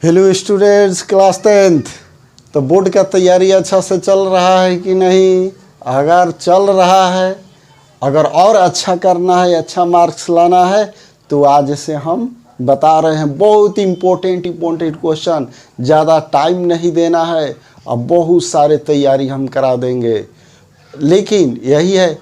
Hello students, class 10th। तो board का तैयारी अच्छा से चल रहा है कि नहीं? अगर चल रहा है, अगर और अच्छा करना है, अच्छा मार्क्स लाना है, तो आज से हम बता रहे हैं बहुत इम्पोर्टेंट क्वेश्चन। ज़्यादा टाइम नहीं देना है, अब बहुत सारे तैयारी हम करा देंगे। लेकिन यही है,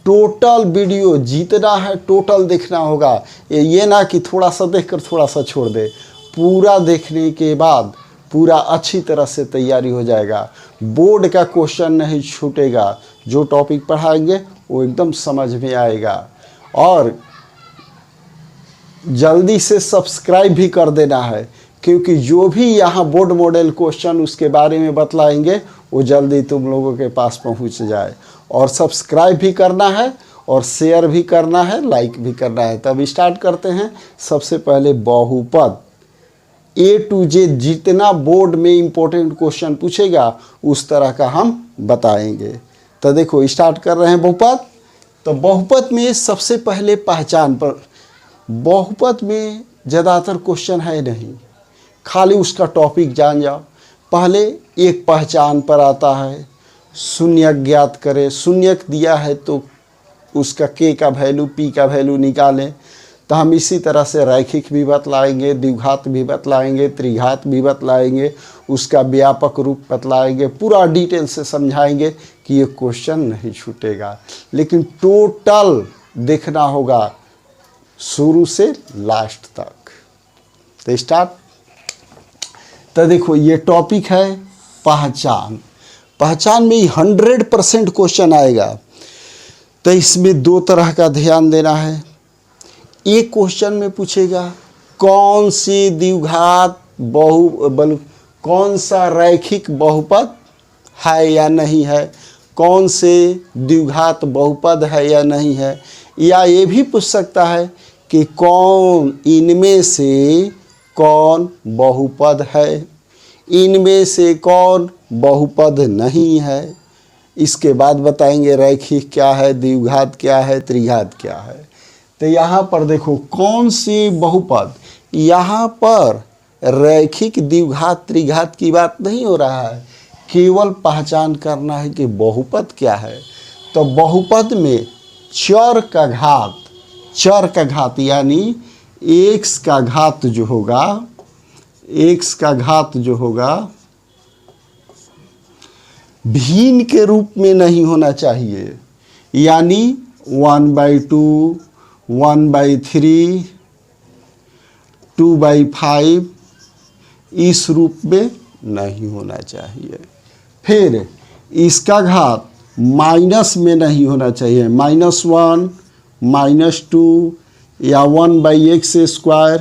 टोटल वीडियो जितना है टोटल देखना होगा। ये ना कि थोड़ा सा देखकर थोड़ा सा छोड़ दे। पूरा देखने के बाद पूरा अच्छी तरह से तैयारी हो जाएगा। बोर्ड का क्वेश्चन नहीं छूटेगा। जो टॉपिक पढ़ाएंगे वो एकदम समझ में आएगा। और जल्दी से सब्सक्राइब भी कर देना है, क्योंकि जो भी यहाँ बोर्ड मॉडल क्वेश्चन उसके बारे में बतलाएंगे वो जल्दी तुम लोगों के पास पहुँच जाए। और सब्सक्राइब भी करना है और शेयर भी करना है, लाइक भी करना है। तब स्टार्ट करते हैं। सबसे पहले बहुपद A to Z जितना बोर्ड में इम्पोर्टेंट क्वेश्चन पूछेगा उस तरह का हम बताएंगे। तो देखो स्टार्ट कर रहे हैं बहुपद। तो बहुपद में सबसे पहले पहचान पर, बहुपद में ज़्यादातर क्वेश्चन है नहीं, खाली उसका टॉपिक जान जाओ। पहले एक पहचान पर आता है, शून्यक ज्ञात करें। शून्यक दिया है तो उसका k का वैल्यू p का वैल्यू निकालें। तो हम इसी तरह से रैखिक भी बतलाएंगे, द्विघात भी बतलाएंगे, त्रिघात भी बतलाएंगे, उसका व्यापक रूप बतलाएंगे, पूरा डिटेल से समझाएंगे कि ये क्वेश्चन नहीं छूटेगा। लेकिन टोटल देखना होगा शुरू से लास्ट तक। तो स्टार्ट। तो देखो ये टॉपिक है पहचान। पहचान में 100% क्वेश्चन आएगा। तो इसमें दो तरह का ध्यान देना है। एक क्वेश्चन में पूछेगा कौन सी द्विघात कौन सा रैखिक बहुपद है या नहीं है, कौन से द्विघात बहुपद है या नहीं है। या ये भी पूछ सकता है कि कौन इनमें से कौन बहुपद है, इनमें से कौन बहुपद नहीं है। इसके बाद बताएंगे रैखिक क्या है, द्विघात क्या है, त्रिघात क्या है। तो यहाँ पर देखो कौन सी बहुपद, यहाँ पर रैखिक द्विघात त्रिघात की बात नहीं हो रहा है, केवल पहचान करना है कि बहुपद क्या है। तो बहुपद में चर का घात यानी x का घात जो होगा, x का घात जो होगा भिन्न के रूप में नहीं होना चाहिए। यानी 1/2, 1/3, 2/5 इस रूप में नहीं होना चाहिए। फिर इसका घात माइनस में नहीं होना चाहिए, -1, -2 या 1/x²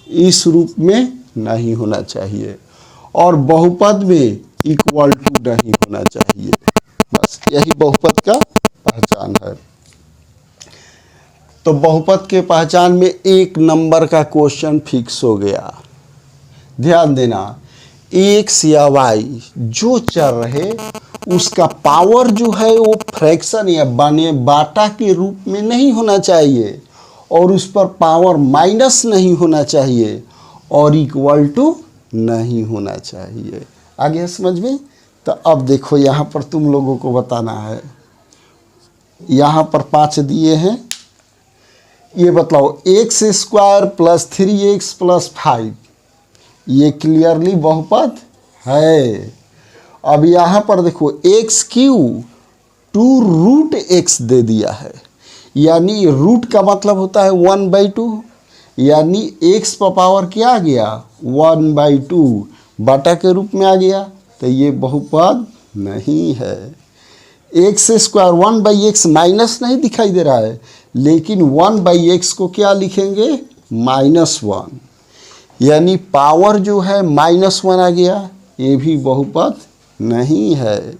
इस रूप में नहीं होना चाहिए। और बहुपद में इक्वल टू नहीं होना चाहिए। बस यही बहुपद का पहचान है। तो बहुपद के पहचान में 1 नंबर का क्वेश्चन फिक्स हो गया। ध्यान देना, x या y जो चर रहे उसका पावर जो है वो फ्रैक्शन या बाटा के रूप में नहीं होना चाहिए, और उस पर पावर माइनस नहीं होना चाहिए, और इक्वल टू नहीं होना चाहिए। आगे समझ में। तो अब देखो यहाँ पर तुम लोगों को बताना है। यहाँ पर 5 दिए हैं, ये बताओ x² + 3x + 5 ये क्लियरली बहुपद है। अब यहाँ पर देखो x³ 2√x दे दिया है, यानी रूट का मतलब होता है 1/2, यानी x पर पावर क्या आ गया 1/2 बाटा के रूप में आ गया। तो ये बहुपद नहीं है। x² 1/x माइनस नहीं दिखाई दे रहा है, लेकिन 1/x को क्या लिखेंगे -1, यानी पावर जो है -1 आ गया। ये भी बहुपद नहीं है।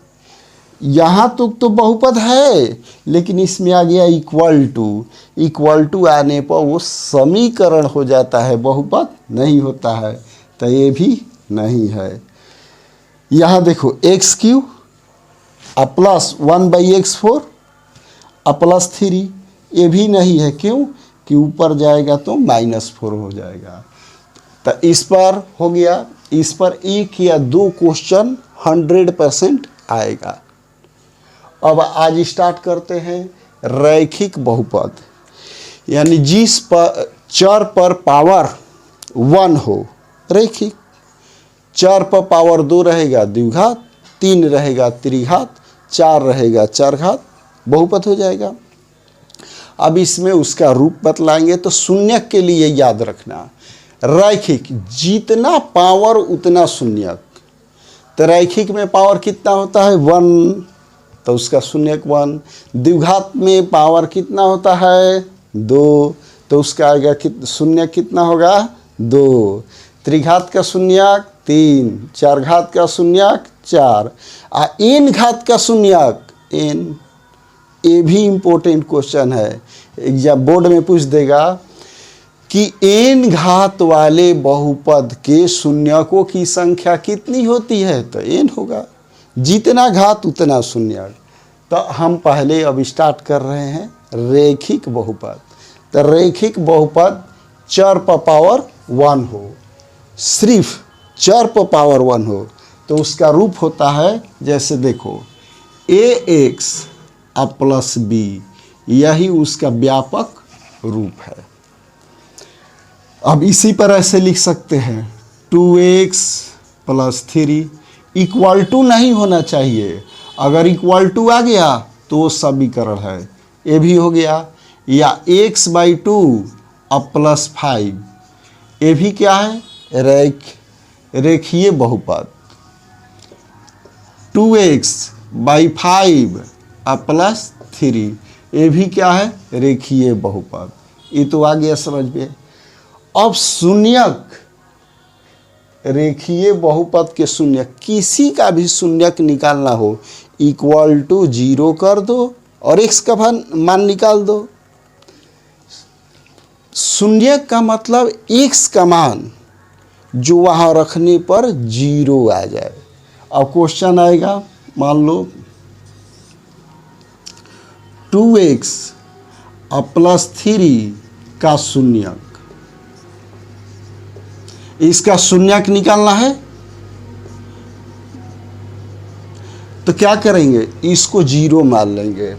यहाँ तो बहुपद है, लेकिन इसमें आ गया इक्वल टू आने पर वो समीकरण हो जाता है, बहुपद नहीं होता है। तो ये भी नहीं है। यहाँ देखो x³ + 1/x4 +3 ये भी नहीं है। क्यों? कि ऊपर जाएगा तो -4 हो जाएगा। तो इस पर हो गया इस पर 1 या 2 क्वेश्चन 100% आएगा। अब आज स्टार्ट करते हैं रैखिक बहुपद, यानी जिस पर चर पर पावर 1 हो, रैखिक। चर पर पावर 2 रहेगा द्विघात, 3 रहेगा त्रिघात, 4 रहेगा चरघात, बहुपद हो जाएगा। अब इसमें उसका रूप बतलाएंगे। तो शून्यक के लिए याद रखना, रैखिक जितना पावर उतना शून्यक। तो रैखिक में पावर कितना होता है 1, तो उसका शून्यक 1। द्विघात में पावर कितना होता है 2, तो उसका आएगा शून्यक कितना होगा 2। त्रिघात का शून्यक 3, चरघात का शून्यक 4, एन घात का शून्यक n। ये भी इम्पोर्टेंट क्वेश्चन है, एग्जाम बोर्ड में पूछ देगा कि n घात वाले बहुपद के शून्यकों की संख्या कितनी होती है, तो n होगा। जितना घात उतना शून्यक। तो हम पहले अब स्टार्ट कर रहे हैं रैखिक बहुपद। तो रैखिक बहुपद चर पर पावर 1 हो, सिर्फ चर पर पावर 1 हो, तो उसका रूप होता है जैसे देखो ax प्लस b, यही उसका व्यापक रूप है। अब इसी पर ऐसे लिख सकते हैं 2x प्लस 3 इक्वल टू नहीं होना चाहिए। अगर इक्वल टू आ गया तो वो समीकरण है, ये भी हो गया। या x/2 प्लस 5, ये भी क्या है रेखीय बहुपद। 2x/5 प्लस 3, ये भी क्या है रेखीय बहुपद। ये तो आ गया समझ में। अब शून्यक, रेखीय बहुपद के शून्यक, किसी का भी शून्यक निकालना हो इक्वल टू 0 कर दो और x का मान निकाल दो। शून्यक का मतलब x का मान जो वहाँ रखने पर 0 आ जाए। अब क्वेश्चन आएगा, मान लो 2x प्लस 3 का शून्यक, इसका शून्यक निकालना है। तो क्या करेंगे, इसको 0 मान लेंगे।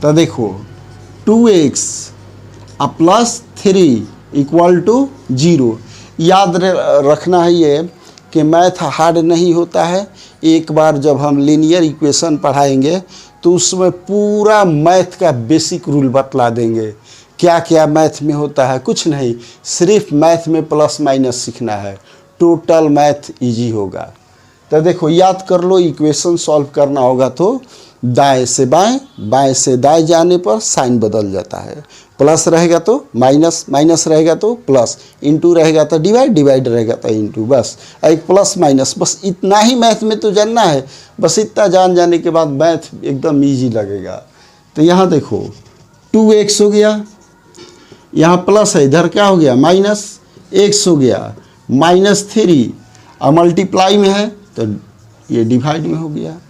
तो देखो 2x प्लस 3 इक्वल टू 0। याद रखना है ये कि मैथ हार्ड नहीं होता है। एक बार जब हम लीनियर इक्वेशन पढ़ाएंगे तो उसमें पूरा मैथ का बेसिक रूल बतला देंगे। क्या क्या मैथ में होता है, कुछ नहीं, सिर्फ मैथ में प्लस माइनस सीखना है, टोटल मैथ इजी होगा। तो देखो याद कर लो, इक्वेशन सॉल्व करना होगा तो दाएं से बाएं, बाएं से दाएं जाने पर साइन बदल जाता है। प्लस रहेगा तो माइनस, माइनस रहेगा तो प्लस, इंटू रहेगा तो डिवाइड, डिवाइड रहेगा तो इंटू, बस एक प्लस माइनस, बस इतना ही मैथ में तो जानना है। बस इतना जान जाने के बाद मैथ एकदम इजी लगेगा। तो यहाँ देखो 2x हो गया, यहाँ प्लस है, इधर क्या हो गया माइनस, x हो गया, -3 और मल्टीप्लाई में है तो ये डिवाइड में हो गया।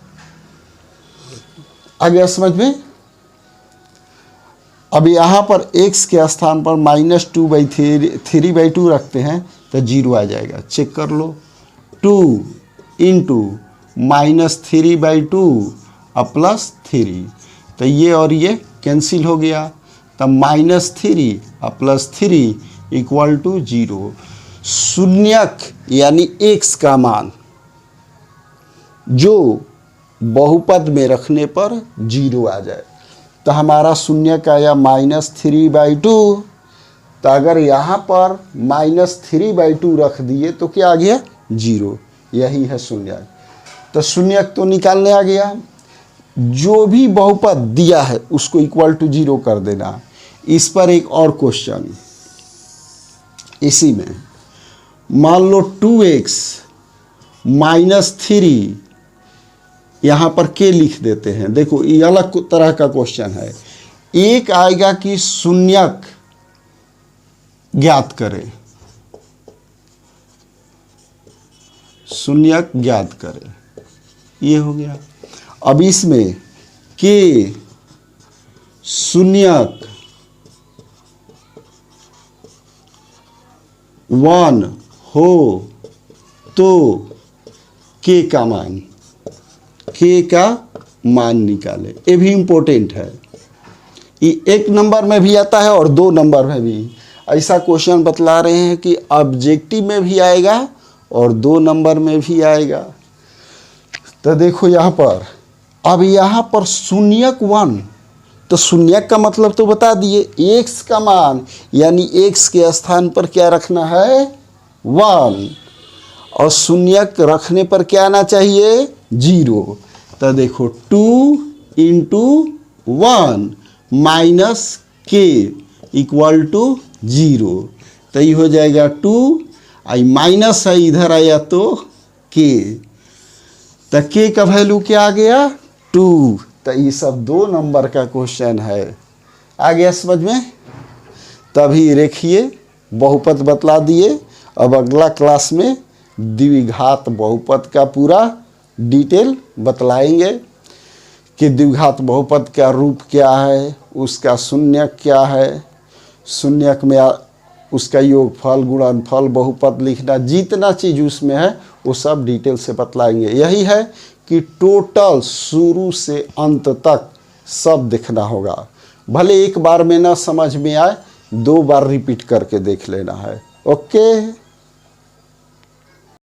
आ गया समझ में। अब यहाँ पर x के स्थान पर -3/2 रखते हैं तो 0 आ जाएगा। चेक कर लो, 2 इंटू -3/2 प्लस 3, तो ये और ये कैंसिल हो गया। तब -3 प्लस 3 इक्वल टू 0। शून्यक यानी x का मान जो बहुपद में रखने पर 0 आ जाए, तो हमारा शून्यक आया -3/2। तो अगर यहाँ पर -3/2 रख दिए तो क्या आ गया 0, यही है शून्यक। तो शून्यक तो निकालने आ गया। जो भी बहुपद दिया है उसको इक्वल टू 0 कर देना। इस पर एक और क्वेश्चन, इसी में मान लो 2x -3, यहाँ पर k लिख देते हैं। देखो ये अलग तरह का क्वेश्चन है। एक आएगा कि शून्यक ज्ञात करें, शून्यक ज्ञात करें, ये हो गया। अब इसमें k शून्यक 1 हो तो के का मान निकाले। ये भी इम्पोर्टेंट है, ये 1 नंबर में भी आता है और 2 नंबर में भी। ऐसा क्वेश्चन बतला रहे हैं कि ऑब्जेक्टिव में भी आएगा और 2 नंबर में भी आएगा। तो देखो यहाँ पर, अब यहाँ पर शून्यक 1, तो शून्यक का मतलब तो बता दिए, x का मान यानी x के स्थान पर क्या रखना है 1, और शून्यक रखने पर क्या आना चाहिए 0। तो देखो 2 × 1 माइनस के इक्वल टू 0, तो ये हो जाएगा 2, आई माइनस है इधर आया तो के, तो के का वैल्यू क्या आ गया 2। तो ये सब 2 नंबर का क्वेश्चन है। आ गया समझ में? तभी रेखिए बहुपद बतला दिए। अब अगला क्लास में द्विघात बहुपद का पूरा डिटेल बतलाएंगे कि द्विघात बहुपद का रूप क्या है, उसका शून्यक क्या है, शून्यक में उसका योगफल, गुणनफल, बहुपद लिखना, जितना चीज़ उसमें है वो सब डिटेल से बतलाएंगे। यही है कि टोटल शुरू से अंत तक सब देखना होगा। भले एक बार में ना समझ में आए, 2 बार रिपीट करके देख लेना है। ओके।